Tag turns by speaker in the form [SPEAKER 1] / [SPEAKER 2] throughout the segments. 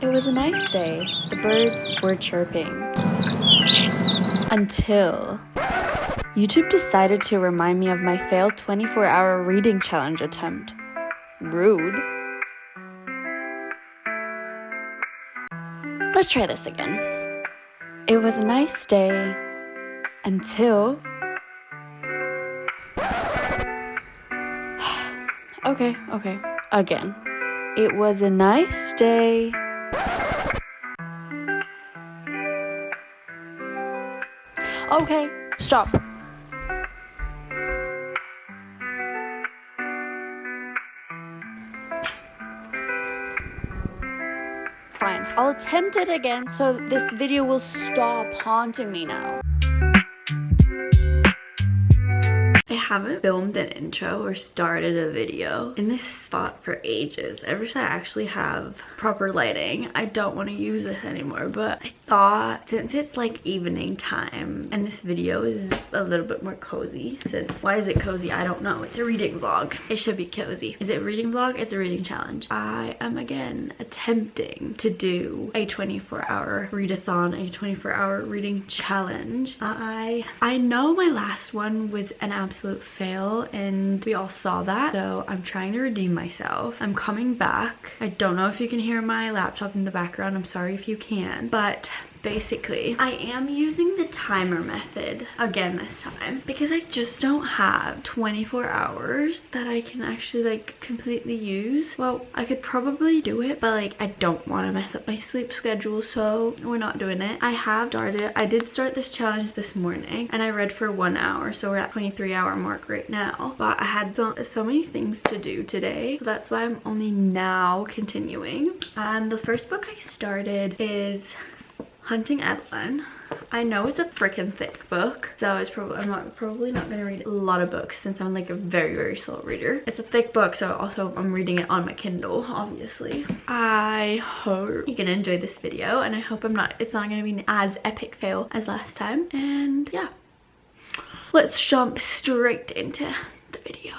[SPEAKER 1] It was a nice day. The birds were chirping. Until YouTube decided to remind me of my failed 24-hour reading challenge attempt. Rude. Let's try this again. It was a nice day until... Okay, again. It was a nice day. Okay, stop. Fine, I'll attempt it again so this video will stop haunting me now. I haven't filmed an intro or started a video in this spot for ages. Ever since I actually have proper lighting, I don't want to use this anymore, but I thought since it's like evening time and this video is a little bit more cozy, why is it cozy? I don't know. It's a reading vlog. It should be cozy. Is it a reading vlog? It's a reading challenge. I am again attempting to do a 24-hour readathon, a 24-hour reading challenge. I know my last one was an absolute fail and we all saw that, so I'm trying to redeem myself. I'm coming back. I don't know if you can hear my laptop in the background. I'm sorry if you can, but basically I am using the timer method again this time because I just don't have 24 hours that I can actually like completely use. Well, I could probably do it, but like I don't want to mess up my sleep schedule, so we're not doing it. I did start this challenge this morning and I read for 1 hour, so we're at 23-hour mark right now, but I had so many things to do today, so that's why I'm only now continuing. And the first book I started is Hunting Edelyn. I know it's a freaking thick book, so I'm probably not gonna read a lot of books since I'm like a very, very slow reader. It's a thick book, so also I'm reading it on my Kindle, obviously. I hope you can enjoy this video, and I hope it's not gonna be as epic fail as last time. And yeah, let's jump straight into the video.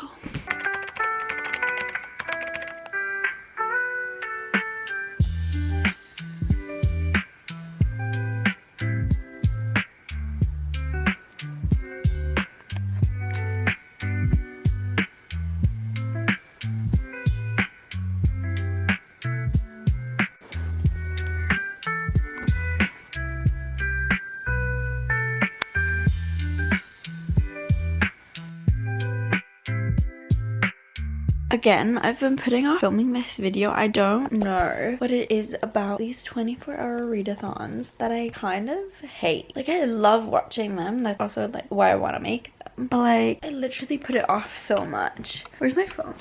[SPEAKER 1] Again, I've been putting off filming this video. I don't know what it is about these 24-hour readathons that I kind of hate. Like, I love watching them. That's also like why I want to make them. But like, I literally put it off so much. Where's my phone?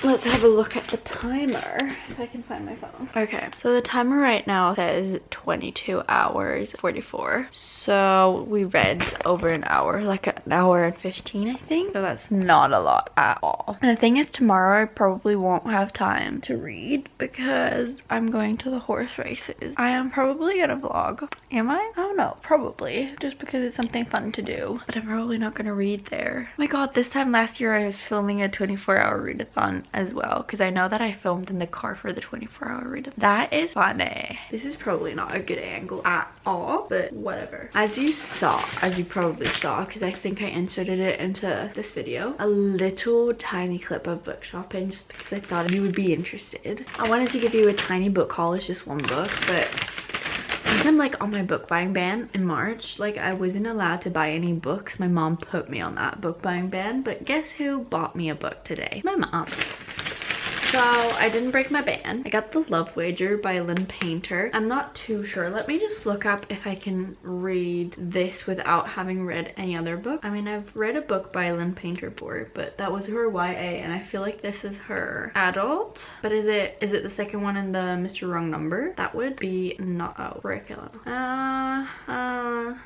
[SPEAKER 1] Let's have a look at the timer, if I can find my phone. Okay, so the timer right now says 22 hours 44. So we read over an hour, like an hour and 15, I think. So that's not a lot at all. And the thing is, tomorrow I probably won't have time to read because I'm going to the horse races. I am probably gonna vlog. Am I? I don't know, probably. Just because it's something fun to do. But I'm probably not gonna read there. Oh my god, this time last year I was filming a 24-hour readathon as well, because I know that I filmed in the car for the 24-hour readathon. That is funny. This is probably not a good angle at all, but whatever. As you probably saw, because I think I inserted it into this video, a little tiny clip of book shopping just because I thought you would be interested. I wanted to give you a tiny book haul. It's just one book, but since I'm like on my book buying ban in March, like I wasn't allowed to buy any books. My mom put me on that book buying ban, but guess who bought me a book today? My mom. So I didn't break my ban. I got The Love Wager by Lynn Painter. I'm not too sure. Let me just look up if I can read this without having read any other book. I mean, I've read a book by Lynn Painter before, but that was her YA, and I feel like this is her adult. But is it the second one in the Mr. Wrong Number? That would be not a curriculum.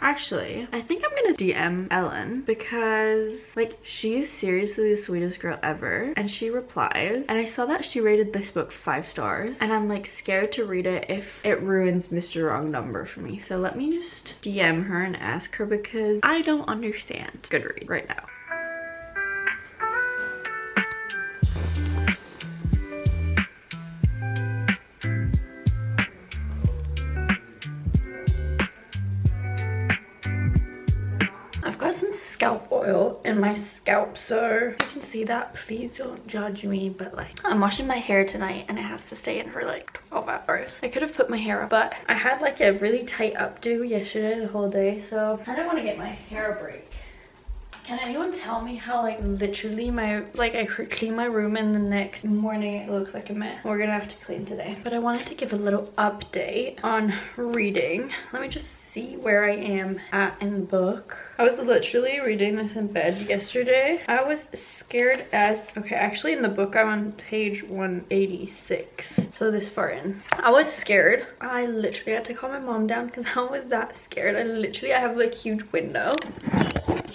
[SPEAKER 1] Actually, I think I'm gonna DM Ellen because like she is seriously the sweetest girl ever, and she replies, and I saw that she rated this book 5 stars, and I'm like scared to read it if it ruins Mr. Wrong Number for me. So let me just DM her and ask her because I don't understand Goodreads right now. scalp oil in my scalp, so you can see that. Please don't judge me, but like I'm washing my hair tonight and it has to stay in for like 12 hours. I could have put my hair up, but I had like a really tight updo yesterday the whole day, so I don't want to get my hair a break. Can anyone tell me how like literally I could clean my room and the next morning it looks like a mess? We're gonna have to clean today. But I wanted to give a little update on reading. Let me just see where I am at in the book. I was literally reading this in bed yesterday. I was scared as, okay, actually in the book I'm on page 186, so this far in. I was scared. I literally had to calm my mom down because I was that scared. I have like huge window.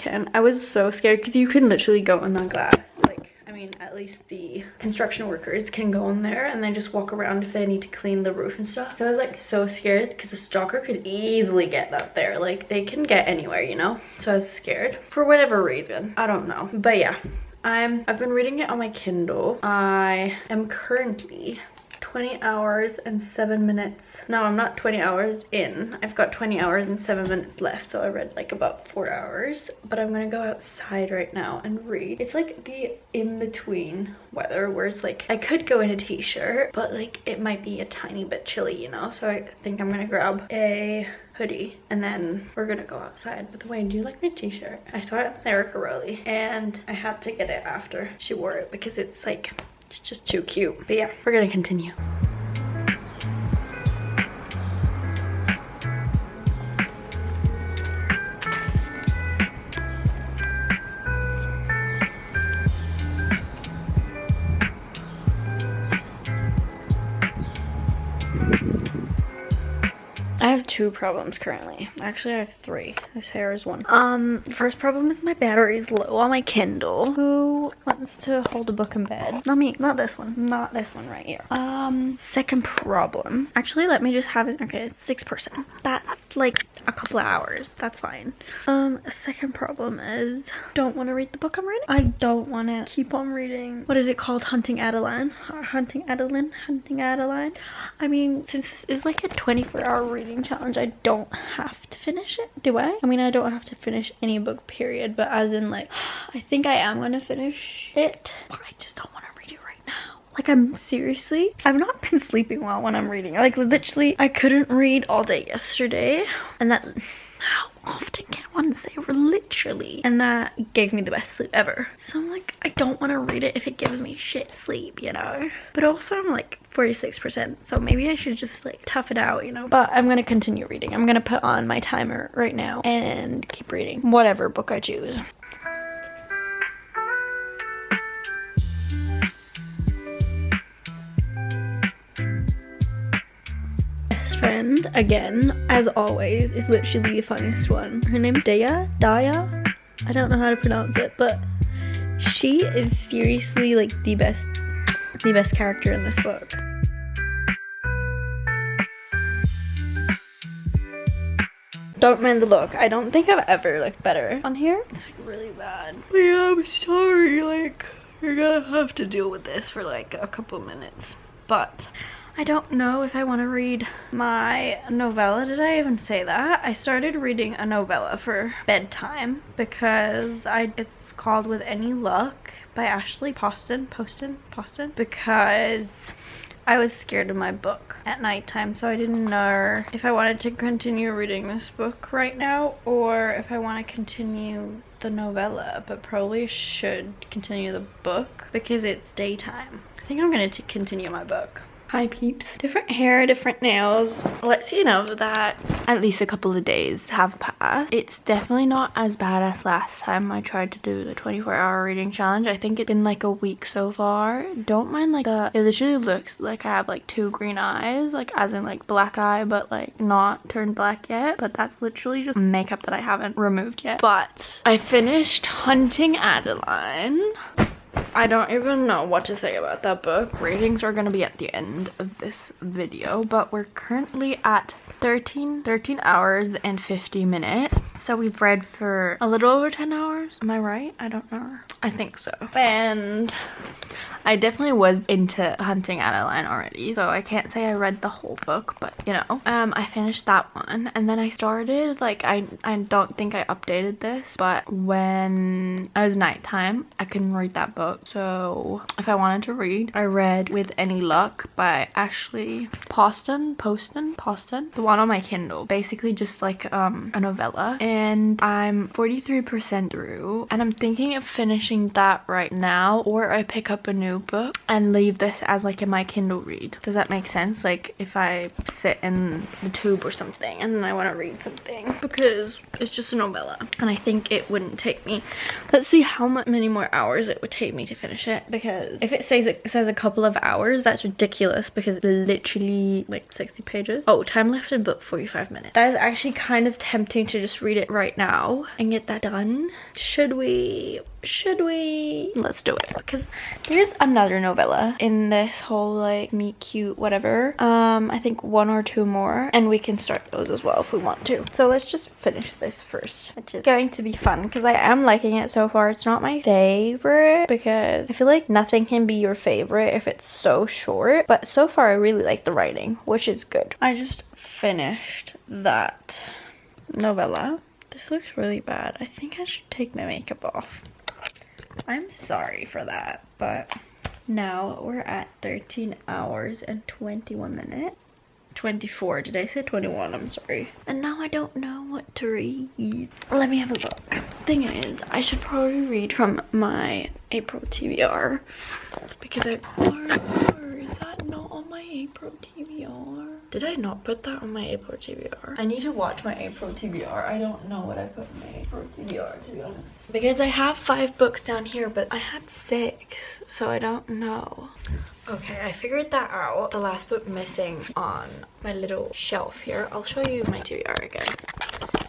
[SPEAKER 1] And I was so scared because you can literally go in the glass. Like, I mean, at least the construction workers can go in there and then just walk around if they need to clean the roof and stuff. So I was like so scared because a stalker could easily get up there. Like, they can get anywhere, you know? So I was scared for whatever reason. I don't know. But yeah, I've been reading it on my Kindle. I am currently 20 hours and 7 minutes. No, I'm not 20 hours in. I've got 20 hours and 7 minutes left, so I read like about 4 hours. But I'm gonna go outside right now and read. It's like the in-between weather where it's like I could go in a t-shirt, but like it might be a tiny bit chilly, you know? So I think I'm gonna grab a hoodie and then we're gonna go outside. By the way, do you like my t-shirt? I saw it with Erica Rowley and I had to get it after she wore it because it's like, it's just too cute. But yeah, we're gonna continue. I have 2 problems currently. Actually, I have 3. This hair is 1. The first problem is my battery is low on my Kindle. Who wants to hold a book in bed? Not me. Not this one. Not this one right here. Second problem. Actually, let me just have it. Okay, it's 6%. That's like a couple of hours. That's fine. Second problem is don't want to read the book I'm reading. I don't want to keep on reading. What is it called? Hunting Adeline? Hunting Adeline? Hunting Adeline? I mean, since this is like a 24-hour reading challenge, I don't have to finish it, do I? I mean, I don't have to finish any book, period, but as in like, I think I am gonna finish it, but I just don't want to read it right now. Like, I've not been sleeping well when I'm reading. Like, literally, I couldn't read all day yesterday, and that, how often can one say literally? And that gave me the best sleep ever. So I'm like, I don't want to read it if it gives me shit sleep, you know? But also I'm like 46%, so maybe I should just like tough it out, you know? But I'm gonna continue reading. I'm gonna put on my timer right now and keep reading whatever book I choose. Friend again, as always, is literally the funniest one. Her name's Daya. I don't know how to pronounce it, but she is seriously like the best character in this book. Don't mind the look. I don't think I've ever looked better on here. It's like really bad. But yeah, I'm sorry. Like, you're gonna have to deal with this for like a couple minutes. But I don't know if I want to read my novella. Did I even say that? I started reading a novella for bedtime because it's called With Any Luck by Ashley Poston, because I was scared of my book at nighttime, so I didn't know if I wanted to continue reading this book right now or if I want to continue the novella, but probably should continue the book because it's daytime. I think I'm going to continue my book. Hi peeps. Different hair, different nails. Lets you know that at least a couple of days have passed. It's definitely not as bad as last time I tried to do the 24-hour reading challenge. I think it's been like a week so far. Don't mind like it literally looks like I have like 2 green eyes, like as in like black eye, but like not turned black yet. But that's literally just makeup that I haven't removed yet. But I finished Hunting Adeline. I don't even know what to say about that book. Ratings are going to be at the end of this video, but we're currently at 13 hours and 50 minutes. So we've read for a little over 10 hours. Am I right? I don't know. I think so. And I definitely was into Hunting Adeline already, so I can't say I read the whole book, but you know. I finished that one, and then I started, like, I don't think I updated this, but when it was nighttime, I couldn't read that book. So if I wanted to read, I read With Any Luck by Ashley Poston, the one on my Kindle. Basically just like a novella, and I'm 43% through, and I'm thinking of finishing that right now, or I pick up a new book and leave this as like in my Kindle read. Does that make sense? Like if I sit in the tube or something and then I want to read something, because it's just a novella, and I think it wouldn't take me, let's see how many more hours it would take me to finish it, because if it says a couple of hours, that's ridiculous, because it's literally like 60 pages. Oh, time left in book 45 minutes. That is actually kind of tempting to just read it right now and get that done. Should we? Let's do it, because there's another novella in this whole like meet cute whatever. I think 1 or 2 more, and we can start those as well if we want to. So let's just finish this first, which is going to be fun because I am liking it so far. It's not my favorite, because I feel like nothing can be your favorite if it's so short, but so far I really like the writing, which is good. I just finished that novella. This looks really bad. I think I should take my makeup off. I'm sorry for that, but now we're at 13 hours and 21 minutes. 24, did I say 21? I'm sorry. And now I don't know what to read. Let me have a look. Thing is, I should probably read from my April TBR, because is that not on my April TBR? Did I not put that on my April TBR? I need to watch my April TBR. I don't know what I put in my April TBR, to be honest. Because I have 5 books down here, but I had 6, so I don't know. Okay, I figured that out. The last book missing on my little shelf here, I'll show you my TBR again,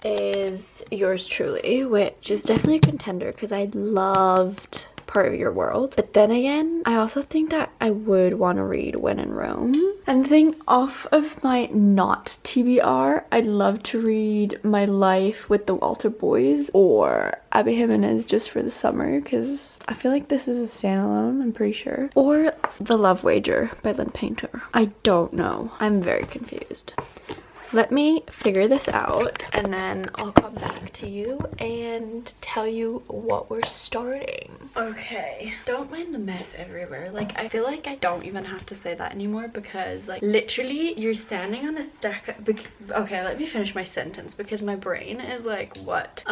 [SPEAKER 1] is Yours Truly, which is definitely a contender because I loved Part of Your World. But then again, I also think that I would want to read When in Rome. And the thing off of my not TBR, I'd love to read My Life with the Walter Boys or Abby Jimenez Just for the Summer, because I feel like this is a standalone, I'm pretty sure. Or The Love Wager by Lynn Painter. I don't know. I'm very confused. Let me figure this out, and then I'll come back to you and tell you what we're starting. Okay, don't mind the mess everywhere. Like, I feel like I don't even have to say that anymore, because like literally you're standing on a stack of, okay, let me finish my sentence, because my brain is like, what?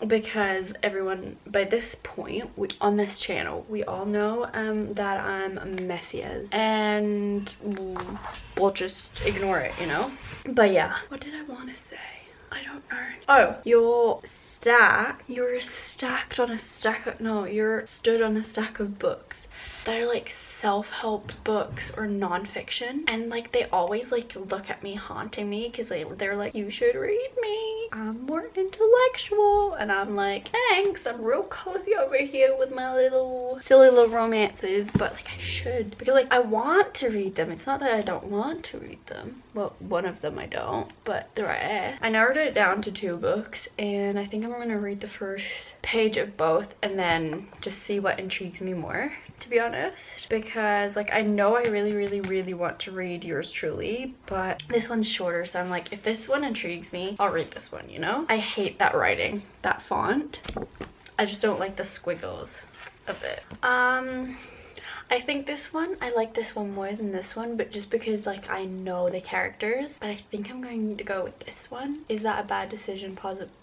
[SPEAKER 1] Because everyone by this point on this channel, we all know that I'm messy as, and we'll just ignore it, you know. But yeah, what did I want to say? I don't know. Oh, you're stacked on a stack of, no, you're stood on a stack of books that are like self-help books or non-fiction, and like they always like look at me, haunting me, because they're like, you should read me, I'm more intellectual, and I'm like, thanks, I'm real cozy over here with my little silly little romances, but like I should, because like I want to read them. It's not that I don't want to read them. Well, one of them I don't, but the rest, I narrowed it down to 2 books, and I think I'm gonna read the first page of both and then just see what intrigues me more, to be honest, because like I know I really want to read Yours Truly, but this one's shorter, so I'm like, if this one intrigues me, I'll read this one, you know. I hate that writing, that font. I just don't like the squiggles of it. I think this one, I like this one more than this one, but just because like I know the characters, but I think I'm going to go with this one. Is that a bad decision?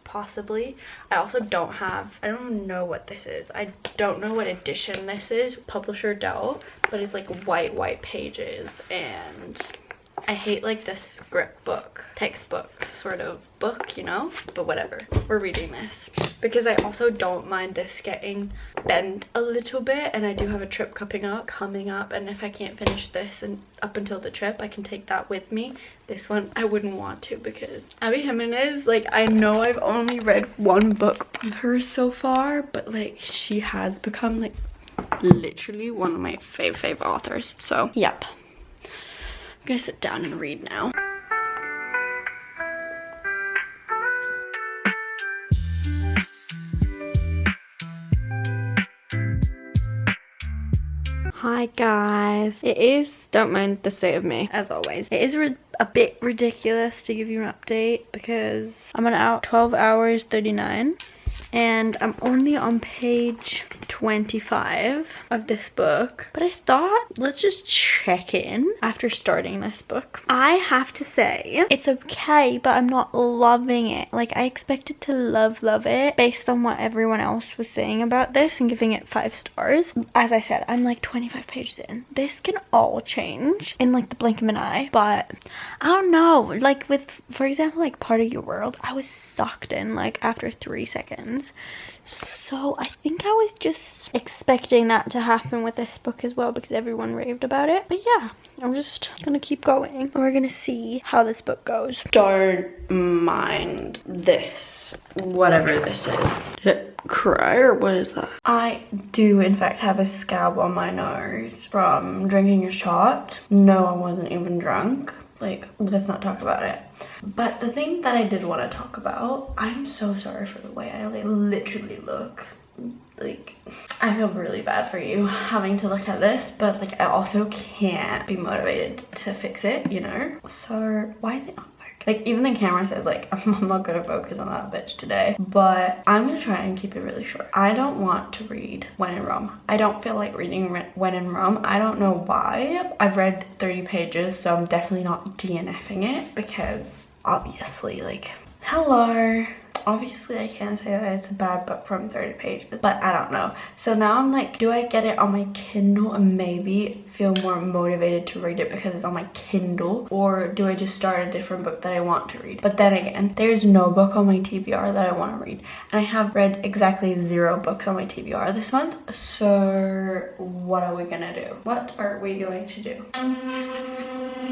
[SPEAKER 1] Possibly. I also don't know what this is. I don't know what edition this is. Publisher Dell, but it's like white pages, and I hate like this script book, textbook sort of book, you know, but whatever, we're reading this, because I also don't mind this getting bent a little bit, and I do have a trip coming up, and if I can't finish this and up until the trip, I can take that with me. This one I wouldn't want to, because Abby Jimenez, like, I know I've only read 1 book of hers so far, but like she has become like literally one of my fave authors. So yep, I'm gonna sit down and read now. Hi guys. It is, don't mind the state of me, as always. It is a bit ridiculous to give you an update because I'm on 12 hours 39 and I'm only on page 25 of this book. But I thought, let's just check in after starting this book. I have to say, it's okay, but I'm not loving it. Like, I expected to love it based on what everyone else was saying about this and giving it 5 stars. As I said, I'm like 25 pages in. This can all change in like the blink of an eye, but I don't know. Like with, for example, like Part of Your World, I was sucked in like after 3 seconds. So I think I was just expecting that to happen with this book as well because everyone raved about it. But yeah, I'm just gonna keep going and we're gonna see how this book goes. Don't mind this, whatever this is. Did it cry or what is that? I do in fact have a scab on my nose from drinking a shot. No, I wasn't even drunk. Like, let's not talk about it. But the thing that I did want to talk about, I'm so sorry for the way I literally look. Like, I feel really bad for you having to look at this, but like I also can't be motivated to fix it, you know? So why is it not? Like, even the camera says, like, I'm not gonna focus on that bitch today. But I'm gonna try and keep it really short. I don't want to read When in Rome. I don't feel like reading When in Rome. I don't know why. I've read 30 pages, so I'm definitely not DNFing it. Because, obviously, like, hello. Obviously, I can't say that it's a bad book from 30 pages, but I don't know. So now I'm like, do I get it on my Kindle and maybe feel more motivated to read it because it's on my Kindle? Or do I just start a different book that I want to read? But then again, there's no book on my TBR that I want to read. And I have read exactly 0 books on my TBR this month. So what are we gonna do? What are we going to do?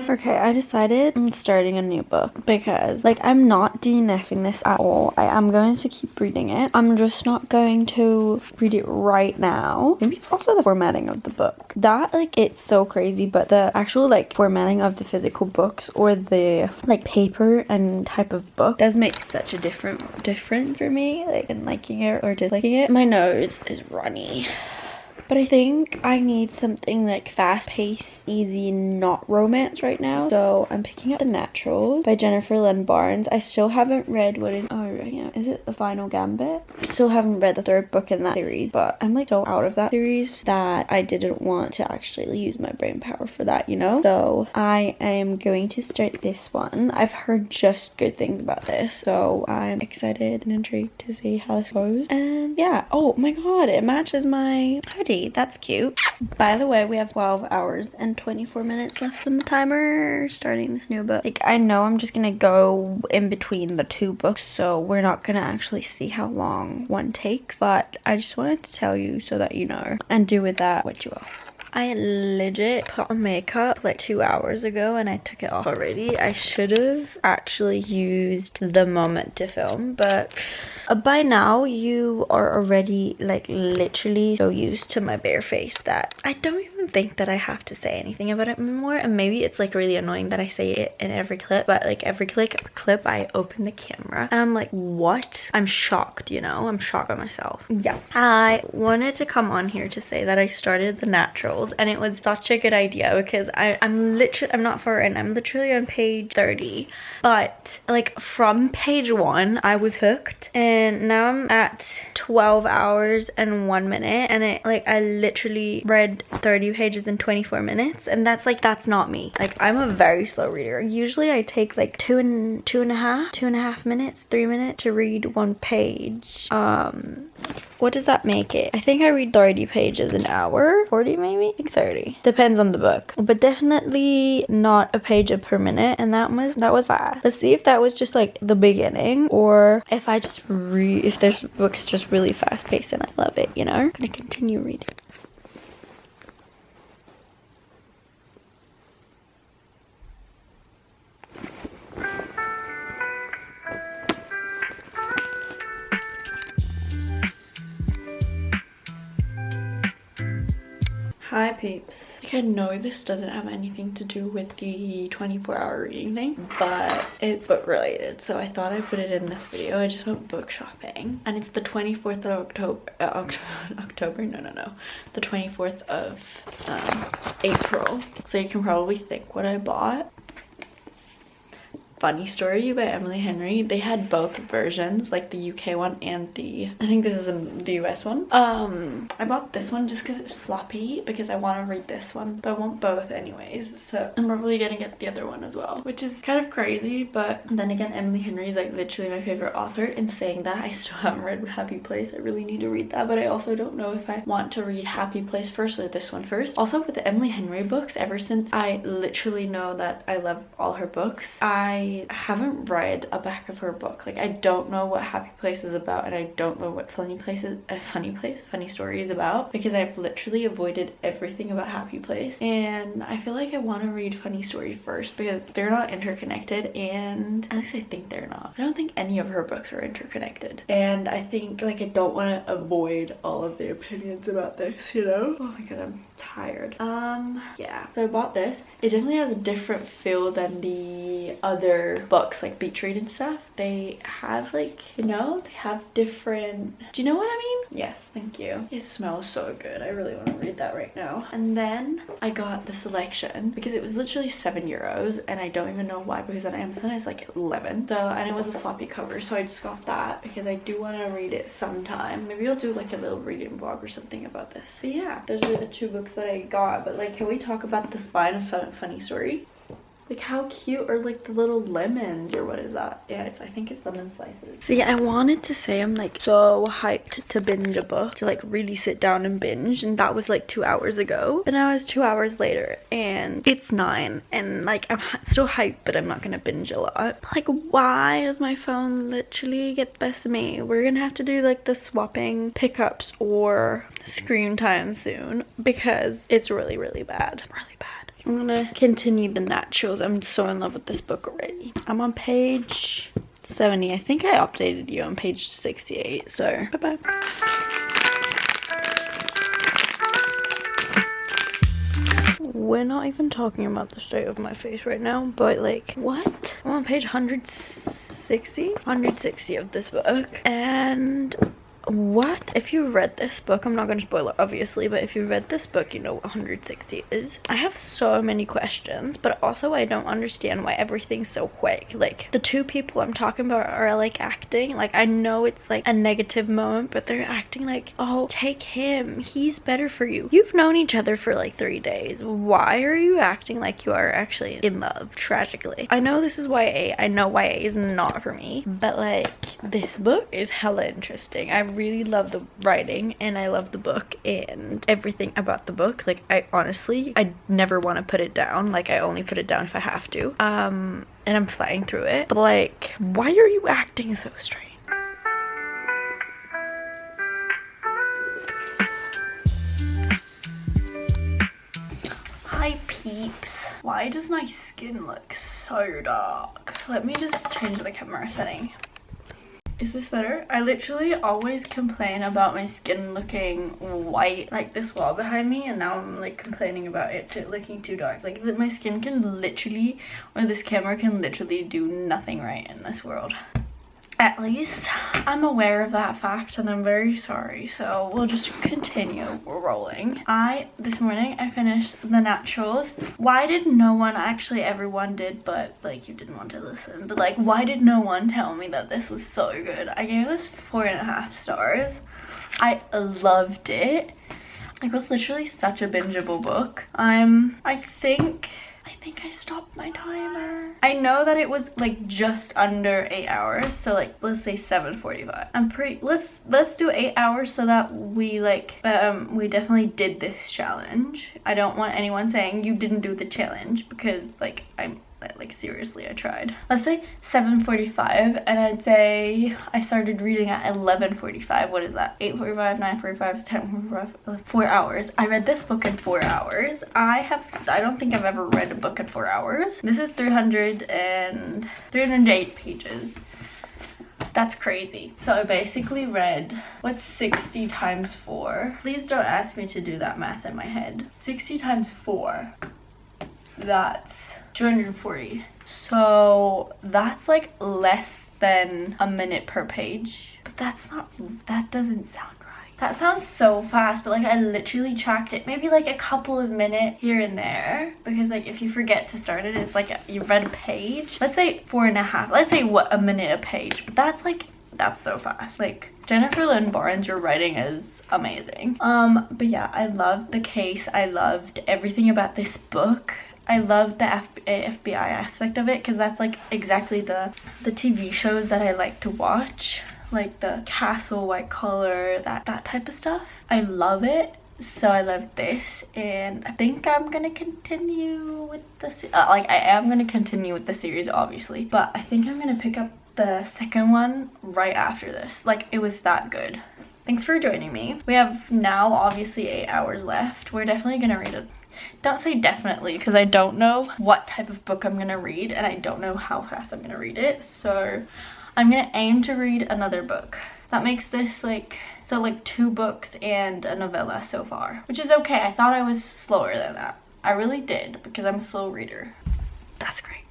[SPEAKER 1] Okay, I decided I'm starting a new book because, like, I'm not DNFing this at all. I am going to keep reading it. I'm just not going to read it right now. Maybe it's also the formatting of the book. That, like, it's so crazy, but the actual, like, formatting of the physical books or the, like, paper and type of book does make such a difference for me, like, in liking it or disliking it. My nose is runny. But I think I need something like fast-paced, easy, not romance right now. So I'm picking up The Naturals by Jennifer Lynn Barnes. I still haven't read is it The Final Gambit? Still haven't read the 3rd book in that series, but I'm like so out of that series that I didn't want to actually use my brain power for that, you know? So I am going to start this one. I've heard just good things about this, so I'm excited and intrigued to see how this goes. And yeah, oh my god, it matches my hoodie. That's cute. By the way, we have 12 hours and 24 minutes left on the timer starting this new book. Like, I know I'm just gonna go in between the 2 books, so we're not gonna actually see how long one takes, but I just wanted to tell you so that you know, and do with that what you will. I legit put on makeup like 2 hours ago and I took it off already. I should have actually used the moment to film, but by now you are already like literally so used to my bare face that I don't even think that I have to say anything about it anymore. And maybe it's like really annoying that I say it in every clip, but like every clip I open the camera and I'm like, what? I'm shocked, you know? I'm shocked by myself. Yeah, I wanted to come on here to say that I started The Naturals and it was such a good idea because I'm not far in. I'm literally on page 30, but like from page 1 I was hooked and now I'm at 12 hours and 1 minute and it like I literally read 30 pages in 24 minutes and that's not me. Like, I'm a very slow reader. Usually I take like two and a half minutes, 3 minutes to read 1 page. What does that make it? I think I read 30 pages an hour, 40 maybe? I think 30. Depends on the book. But definitely not a page per minute, and that was fast. Let's see if that was just like the beginning or if if this book is just really fast paced and I love it, you know? I'm gonna continue reading. Hi peeps. Okay, no, this doesn't have anything to do with the 24-hour reading thing, but it's book related, so I thought I'd put it in this video. I just went book shopping, and it's the 24th of October, no, the 24th of April. So you can probably think what I bought. Funny Story by Emily Henry. They had both versions, like the UK one and I think this is the US one. I bought this one just because it's floppy, because I want to read this one, but I want both anyways, so I'm probably gonna get the other one as well, which is kind of crazy. But then again, Emily Henry is like literally my favorite author. In saying that, I still haven't read Happy Place. I really need to read that, but I also don't know if I want to read Happy Place first or this one first. Also, with the Emily Henry books, ever since I literally know that I love all her books, I haven't read a back of her book. Like, I don't know what Happy Place is about, and I don't know what Funny Story is about, because I've literally avoided everything about Happy Place. And I feel like I want to read Funny Story first because they're not interconnected, and at least I think they're not. I don't think any of her books are interconnected, and I think like I don't want to avoid all of the opinions about this, you know? Oh my god, I'm tired. Yeah, so I bought this. It definitely has a different feel than the other books, like beach read and stuff. They have like, you know, they have different, do you know what I mean? Yes, thank you. It smells so good. I really want to read that right now. And then I got the selection because it was literally €7, and I don't even know why, because on Amazon it's like 11. So, and it was a floppy cover, so I just got that because I do want to read it sometime. Maybe I'll do like a little reading vlog or something about this. But yeah, those are the two books that I got. But like, can we talk about the spine of Funny Story? Like, how cute are like the little lemons, or what is that? Yeah, I think it's lemon slices. See, I wanted to say I'm like so hyped to binge a book, to like really sit down and binge, and that was like 2 hours ago. But now it's 2 hours later and it's 9, and like I'm still hyped, but I'm not gonna binge a lot. Like, why does my phone literally get the best of me? We're gonna have to do like the swapping pickups or screen time soon, because it's really bad. Really bad. I'm gonna continue the naturals. I'm so in love with this book already. I'm on page 70. I think I updated you on page 68, so bye-bye. We're not even talking about the state of my face right now, but like, what? I'm on page 160 of this book, and what? If you read this book, I'm not going to spoil it obviously, but if you read this book, you know what 160 is. I have so many questions, but also I don't understand why everything's so quick. Like, the two people I'm talking about are like acting like, I know it's like a negative moment, but they're acting like, oh, take him, he's better for you. You've known each other for like 3 days. Why are you acting like you are actually in love tragically? I know this is YA. I know YA is not for me, but like, this book is hella interesting. I really love the writing, and I love the book and everything about the book. Like, I never want to put it down. Like, I only put it down if I have to. And I'm flying through it. But like, why are you acting so strange? Hi peeps. Why does my skin look so dark? Let me just change the camera setting. Is this better? I literally always complain about my skin looking white, like this wall behind me, and now I'm like complaining about it looking too dark. Like, my skin can literally, or this camera can literally do nothing right in this world. At least I'm aware of that fact, and I'm very sorry, so we'll just continue rolling. This morning I finished the naturals. Why did no one, actually everyone did, but like, you didn't want to listen, but like, why did no one tell me that this was so good? I gave this 4.5 stars. I loved it. It was literally such a bingeable book. I think I stopped my timer. I know that it was like just under 8 hours, so like, let's say 7:45. Let's do 8 hours, so that we like we definitely did this challenge. I don't want anyone saying you didn't do the challenge, because like, like seriously, I tried. Let's say 7:45, and I'd say I started reading at 11:45. What is that? 8:45, 9:45, 10:45, 4 hours. I read this book in 4 hours. I don't think I've ever read a book in 4 hours. This is 308 pages. That's crazy. So I basically read, what's 60 times 4? Please don't ask me to do that math in my head. 60 times 4, that's 240. So that's like less than a minute per page. But that's not, that doesn't sound right. That sounds so fast, but like I literally tracked it maybe like a couple of minutes here and there, because like if you forget to start it, it's like you read a page. Let's say 4.5, let's say what, a minute a page, but that's like, that's so fast. Like Jennifer Lynn Barnes, your writing is amazing. But yeah, I loved the case. I loved everything about this book. I love the FBI aspect of it, because that's like exactly the TV shows that I like to watch, like the Castle, White Collar, that type of stuff. I love it. So I love this, and I think I'm gonna continue with the like I am gonna continue with the series, obviously, but I think I'm gonna pick up the second one right after this. Like, it was that good. Thanks for joining me. We have now obviously 8 hours left. We're definitely gonna read it. Don't say definitely, because I don't know what type of book I'm gonna read, and I don't know how fast I'm gonna read it. So I'm gonna aim to read another book. That makes this like, so like 2 books and a novella so far, which is okay. I thought I was slower than that. I really did, because I'm a slow reader. That's great.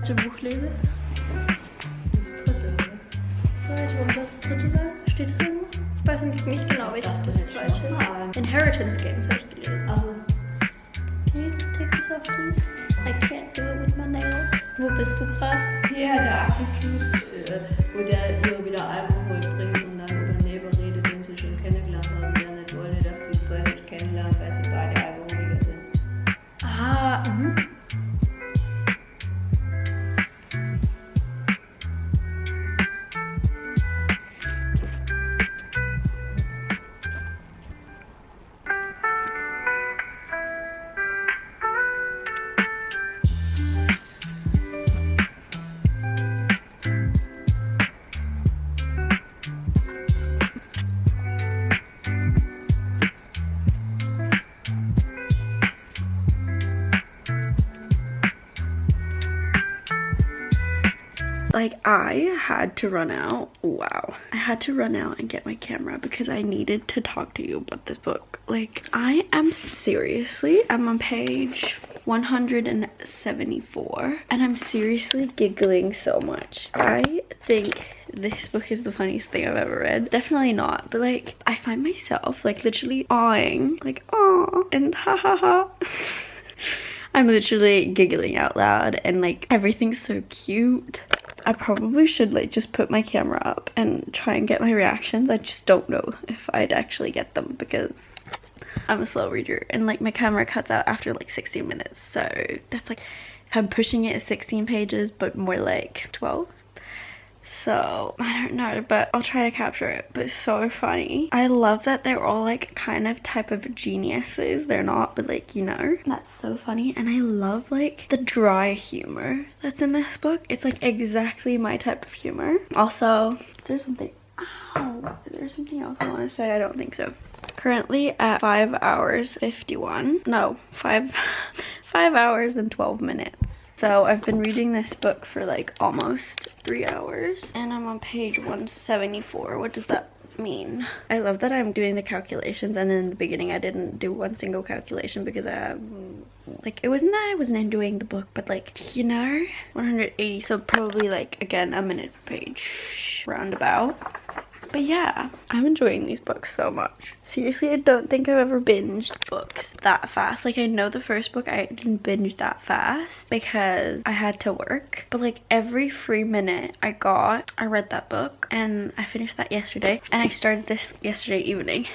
[SPEAKER 1] Zu Buch lese? Steht es irgendwo? Ich weiß nicht genau, welches das zweite ist. Inheritance Games habe ich gelesen. Also. Can you take this off, please? I can't do it with my nails. Wo bist du gerade?
[SPEAKER 2] Ja, der Akkutyp, wo der ihr wieder Alkohol bringt und dann über Neighbor redet, den sie schon kennengelernt haben, der nicht wollte, dass die zwei sich kennenlernen, weil sie beide Alkoholiker sind.
[SPEAKER 1] Ah, like I had to run out. Wow. I had to run out and get my camera because I needed to talk to you about this book. Like, I am seriously, I'm on page 174 and I'm seriously giggling so much. I think this book is the funniest thing I've ever read. Definitely not, but like I find myself like literally awing, like aw and ha ha ha. I'm literally giggling out loud, and like everything's so cute. I probably should like just put my camera up and try and get my reactions. I just don't know if I'd actually get them because I'm a slow reader and like my camera cuts out after like 16 minutes. So that's like, if I'm pushing it at 16 pages, but more like 12. So I don't know, but I'll try to capture it. But it's so funny. I love that they're all like kind of type of geniuses. They're not, but like, you know, that's so funny. And I love like the dry humor that's in this book. It's like exactly my type of humor. Also, is there something, ow, is there something else I want to say? I don't think so. Currently at 5 hours 51, no, 5 hours and 12 minutes. So I've been reading this book for like almost 3 hours and I'm on page 174. What does that mean? I love that I'm doing the calculations, and in the beginning I didn't do one single calculation because like it wasn't that I wasn't enjoying the book, but like, you know, 180, so probably like again a minute per page roundabout. But yeah, I'm enjoying these books so much. Seriously, I don't think I've ever binged books that fast. Like, I know the first book I didn't binge that fast because I had to work. But like every free minute I got, I read that book, and I finished that yesterday. And I started this yesterday evening.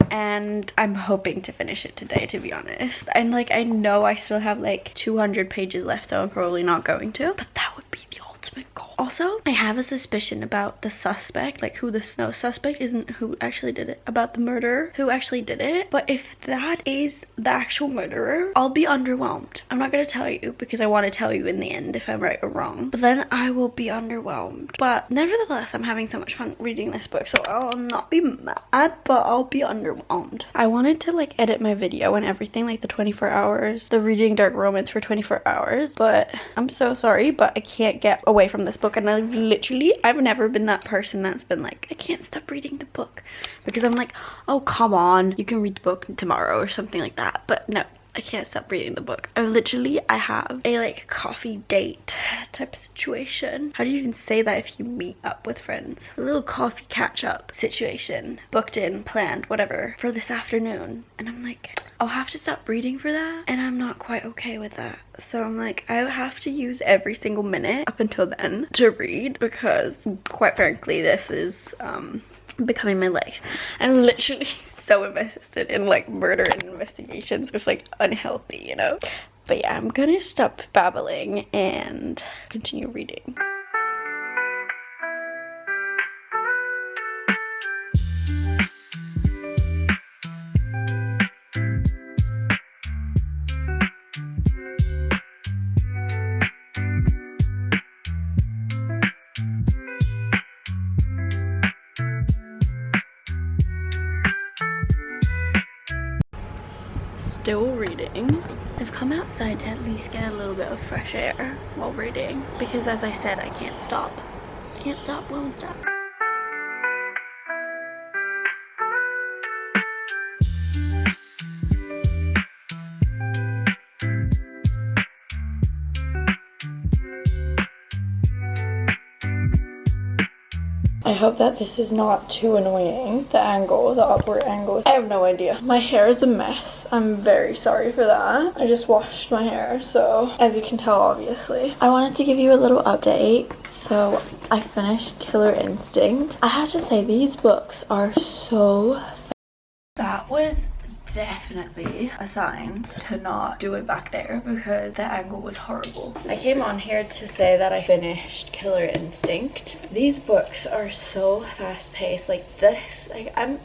[SPEAKER 1] And I'm hoping to finish it today, to be honest. And like, I know I still have like 200 pages left, so I'm probably not going to. But that would be the ultimate goal. Also, I have a suspicion about the suspect, like no, suspect isn't who actually did it, about the murderer who actually did it. But if that is the actual murderer, I'll be underwhelmed. I'm not gonna tell you because I want to tell you in the end if I'm right or wrong, but then I will be underwhelmed. But nevertheless, I'm having so much fun reading this book, so I'll not be mad, but I'll be underwhelmed. I wanted to like edit my video and everything, like the 24 hours, the reading dark romance for 24 hours, but I'm so sorry, but I can't get away from this book. And I've never been that person that's been like, I can't stop reading the book, because I'm like, oh come on, you can read the book tomorrow or something like that. But no, I can't stop reading the book. I have a like coffee date type of situation. How do you even say that if you meet up with friends? A little coffee catch up situation, booked in, planned, whatever, for this afternoon. And I'm like, I'll have to stop reading for that, and I'm not quite okay with that. So I'm like, I have to use every single minute up until then to read, because quite frankly this is becoming my life. I'm literally so invested in like murder and investigations. It's like unhealthy, you know. But yeah, I'm gonna stop babbling and continue reading. Still reading. I've come outside to at least get a little bit of fresh air while reading, because as I said, I can't stop. Can't stop, won't stop. I hope that this is not too annoying. The angle, the upward angle. I have no idea. My hair is a mess. I'm very sorry for that. I just washed my hair, so as you can tell, obviously. I wanted to give you a little update. So I finished Killer Instinct. I have to say, these books are so... That was definitely a sign to not do it back there, because the angle was horrible. I came on here to say that I finished Killer Instinct. These books are so fast-paced. Like this, like I'm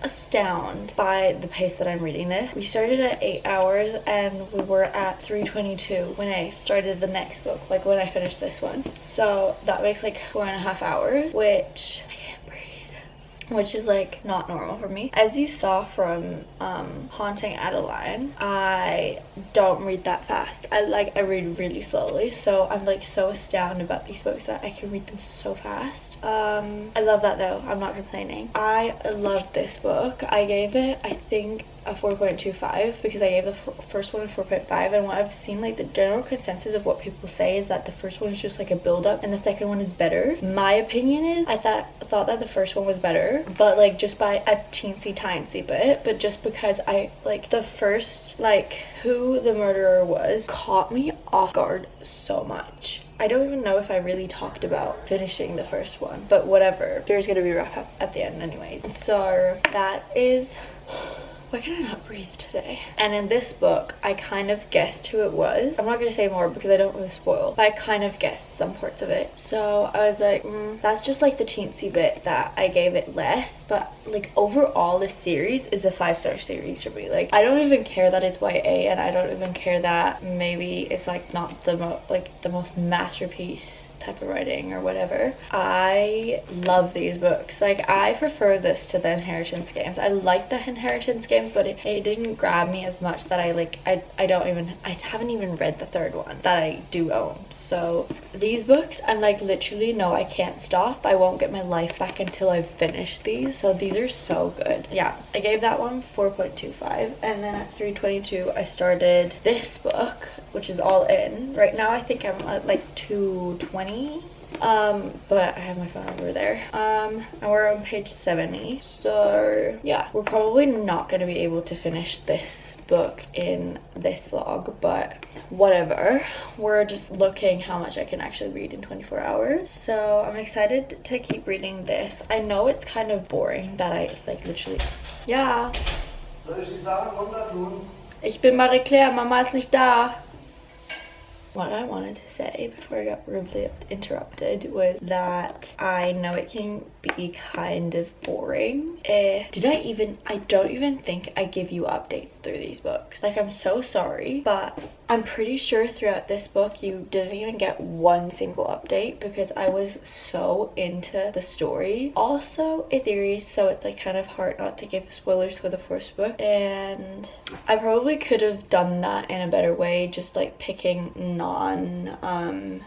[SPEAKER 1] astounded by the pace that I'm reading this. We started at 8 hours and we were at 3:22 when I started the next book, like when I finished this one. So that makes like 4.5 hours, which which is like not normal for me. As you saw from Haunting Adeline, I don't read that fast. I read really slowly, so I'm like so astounded about these books that I can read them so fast. I love that though. I'm not complaining. I love this book. I gave it, I think, a 4.25 because I gave the first one a 4.5, and what I've seen, like the general consensus of what people say is that the first one is just like a build-up and the second one is better. My opinion is I thought that the first one was better, but like just by a teensy tiny bit, but just because I like the first, like who the murderer was caught me off guard so much. I don't even know if I really talked about finishing the first one, but whatever. There's gonna be a wrap up at the end anyways. So that is... Why can I not breathe today? And in this book, I kind of guessed who it was. I'm not gonna say more because I don't want to spoil, but I kind of guessed some parts of it. So I was like, that's just like the teensy bit that I gave it less, but like overall this series is a 5-star series for me. Like I don't even care that it's YA, and I don't even care that maybe it's like not the most masterpiece type of writing or whatever. I love these books. Like I prefer this to the Inheritance Games. I like the Inheritance Games, but it didn't grab me as much that I haven't even read the third one that I do own. So these books, I'm like literally, no, I can't stop. I won't get my life back until I've finished these. So these are so good. Yeah, I gave that one 4.25, and then at 3:22 I started this book, which is all in. Right now I think I'm at like 220, but I have my phone over there. And we're on page 70. So yeah, we're probably not going to be able to finish this book in this vlog, but whatever. We're just looking how much I can actually read in 24 hours. So I'm excited to keep reading this. I know it's kind of boring that I like literally... Ja.
[SPEAKER 3] Soll ich die Sachen runter tun?
[SPEAKER 1] Ich bin Marie-Claire, Mama ist nicht da. what I wanted to say before I got rudely interrupted was that I know it can be kind of boring. I don't even think I give you updates through these books. Like, I'm so sorry, but I'm pretty sure throughout this book you didn't even get one single update because I was so into the story. Also, a series, so it's like kind of hard not to give spoilers for the first book, and I probably could have done that in a better way, just like picking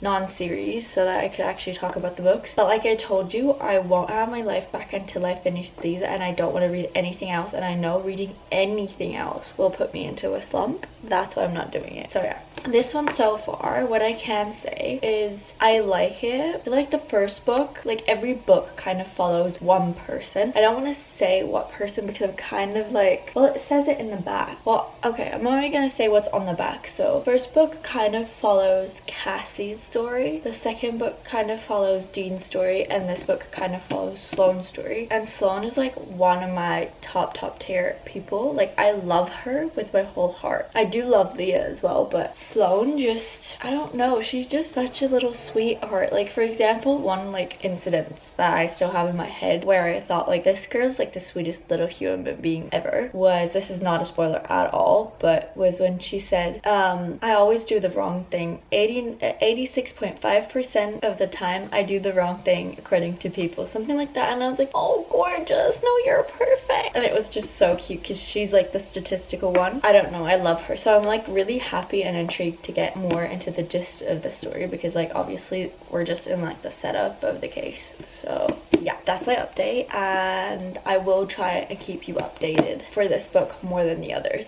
[SPEAKER 1] non-series so that I could actually talk about the books. But like I told you, I won't have my life back until I finish these, and I don't want to read anything else, and I know reading anything else will put me into a slump. That's why I'm not doing it. So yeah, this one so far, what I can say is I like it. I feel like the first book, like every book kind of follows one person. I don't want to say what person because I'm kind of like, well, it says it in the back. Well, okay, I'm only gonna say what's on the back. So first book kind of follows Cassie's story, the second book kind of follows Dean's story, and this book kind of follows Sloane's story. And Sloane is like one of my top tier people. Like, I love her with my whole heart. I do love Leah as well, but Sloane just, I don't know, she's just such a little sweetheart. Like, for example, one like incident that I still have in my head where I thought like this girl's like the sweetest little human being ever was, this is not a spoiler at all, but was when she said, I always do the wrong thing. 86.5% of the time I do the wrong thing according to people, something like that. And I was like, oh, gorgeous, no, you're perfect. And it was just so cute because she's like the statistical one. I don't know, I love her. So I'm like really happy and intrigued to get more into the gist of the story because like obviously we're just in like the setup of the case. So yeah, that's my update, and I will try and keep you updated for this book more than the others.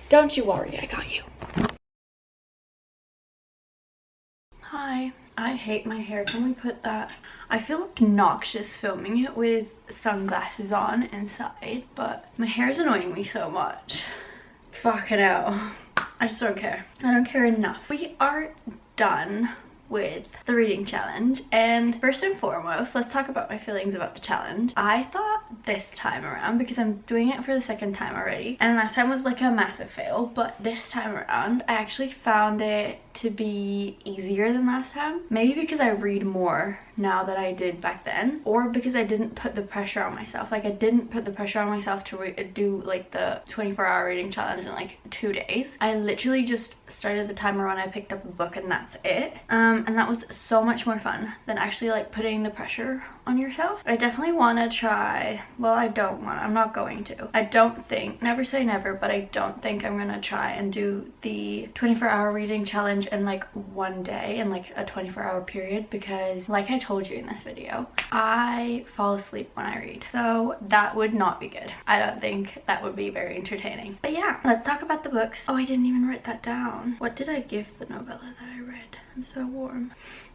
[SPEAKER 1] Don't you worry, I got you. Hi. I hate my hair. Can we put that? I feel obnoxious filming it with sunglasses on inside, but my hair is annoying me so much. Fucking hell. I just don't care. I don't care enough. We are done with the reading challenge, and first and foremost, let's talk about my feelings about the challenge. I thought this time around, because I'm doing it for the second time already, and last time was like a massive fail, but this time around I actually found it to be easier than last time. Maybe because I read more now than I did back then, or because I didn't put the pressure on myself. Like, I didn't put the pressure on myself to do like the 24-hour reading challenge in like 2 days. I literally just started the timer when I picked up a book and that's it. And that was so much more fun than actually like putting the pressure on yourself. I definitely want to try, well, I'm not going to. I don't think, never say never, but I don't think I'm gonna try and do the 24-hour reading challenge in like 1 day, in like a 24-hour period, because like I told you in this video, I fall asleep when I read. So that would not be good. I don't think that would be very entertaining. But yeah, let's talk about the books. Oh, I didn't even write that down. What did I give the novella that I read? I'm so warm.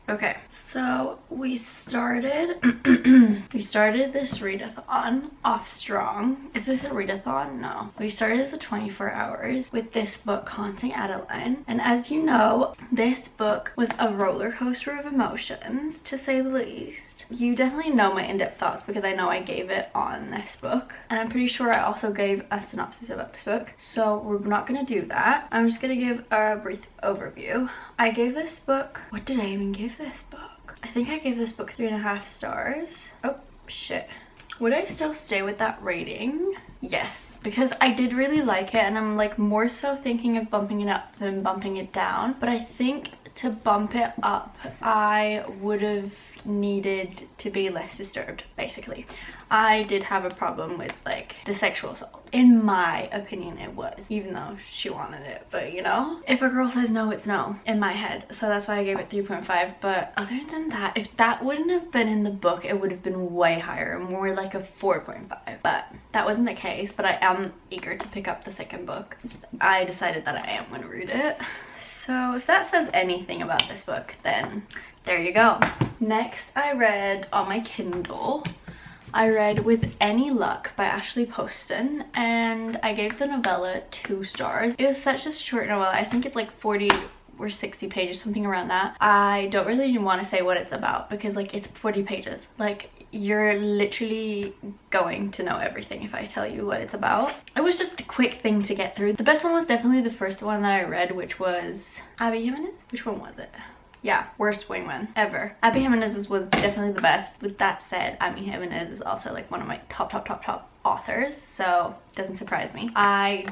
[SPEAKER 1] Okay, so we started this readathon off strong. Is this a readathon? No. We started the 24 hours with this book, Haunting Adeline. And as you know, this book was a roller coaster of emotions, to say the least. You definitely know my in-depth thoughts because I know I gave it on this book. And I'm pretty sure I also gave a synopsis about this book. So we're not gonna do that. I'm just gonna give a brief overview. I gave this book, what did I even give this book? I think I gave this book 3.5 stars. Oh, shit. Would I still stay with that rating? Yes, because I did really like it, and I'm like more so thinking of bumping it up than bumping it down. But I think to bump it up, I would have needed to be less disturbed, basically. I did have a problem with like the sexual assault. In my opinion, it was, even though she wanted it. But you know, if a girl says no, it's no in my head. So that's why I gave it 3.5. But other than that, if that wouldn't have been in the book, it would have been way higher, more like a 4.5. But that wasn't the case. But I am eager to pick up the second book. I decided that I am going to read it. So if that says anything about this book, then there you go. Next, I read on my Kindle, I read With Any Luck by Ashley Poston, and I gave the novella 2 stars. It was such a short novella. I think it's like 40 or 60 pages, something around that. I don't really want to say what it's about because like it's 40 pages. Like,
[SPEAKER 3] you're literally going to know everything if I tell you what it's about. It was just a quick thing to get through. The best one was definitely the first one that I read, which was Abby Jimenez. Which one was it? Yeah, worst wingman ever. Abby Jimenez's was definitely the best. With that said, Abby Jimenez is also like one of my top authors, so doesn't surprise me. I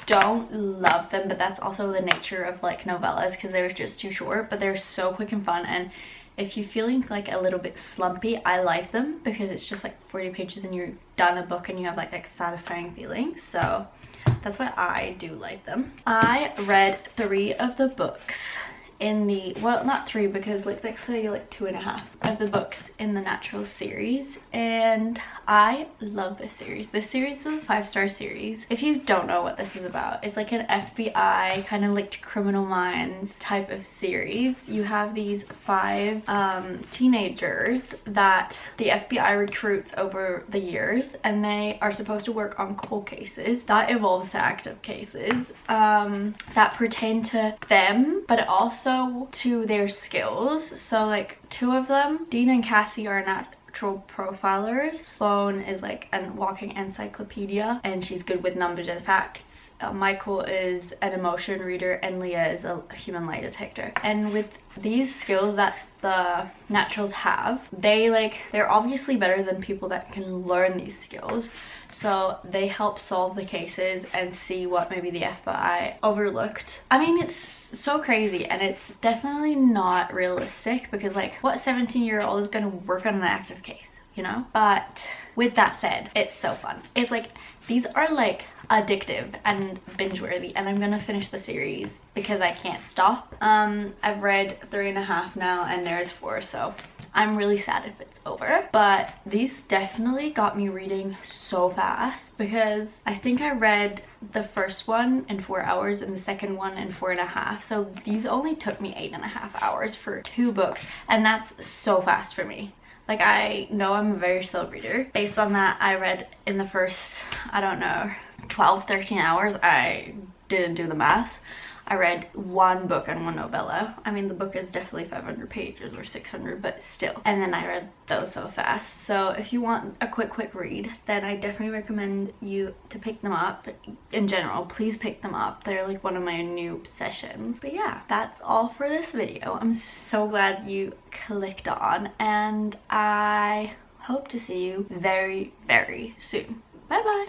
[SPEAKER 3] don't love them, but that's also the nature of like novellas, because they're just too short, but they're so quick and fun. And if you're feeling like a little bit slumpy, I like them because it's just like 40 pages and you're done a book and you have like a satisfying feeling. So that's why I do like them. I read 3 of the books in the, well, not 3 because like let's say like 2.5 of the books in the Natural series, and I love this series. This series is a 5-star series. If you don't know what this is about, it's like an FBI kind of like Criminal Minds type of series. You have these 5 teenagers that the FBI recruits over the years, and they are supposed to work on cold cases that involves active cases that pertain to them, but also to their skills. So like 2 of them, Dean and Cassie, are natural profilers. Sloane is like a walking encyclopedia and she's good with numbers and facts. Michael is an emotion reader and Leah is a human lie detector. And with these skills that the naturals have, they're obviously better than people that can learn these skills. So they help solve the cases and see what maybe the FBI overlooked. I mean, it's so crazy, and it's definitely not realistic because like what 17-year-old is gonna work on an active case, you know? But with that said, it's so fun. It's like, these are like addictive and binge-worthy, and I'm gonna finish the series because I can't stop. I've read 3.5 now and there's 4, so I'm really sad if it's over. But these definitely got me reading so fast because I think I read the first one in 4 hours and the second one in 4.5. So these only took me 8.5 hours for 2 books, and that's so fast for me. Like, I know I'm a very slow reader. Based on that, I read in the first, I don't know, 12-13 hours. I didn't do the math. I read 1 book and 1 novella. I mean, the book is definitely 500 pages or 600, but still. And then I read those so fast. So if you want a quick read, then I definitely recommend you to pick them up. In general, please pick them up. They're like one of my new obsessions. But yeah, that's all for this video. I'm so glad you clicked on, and I hope to see you very soon. Bye bye.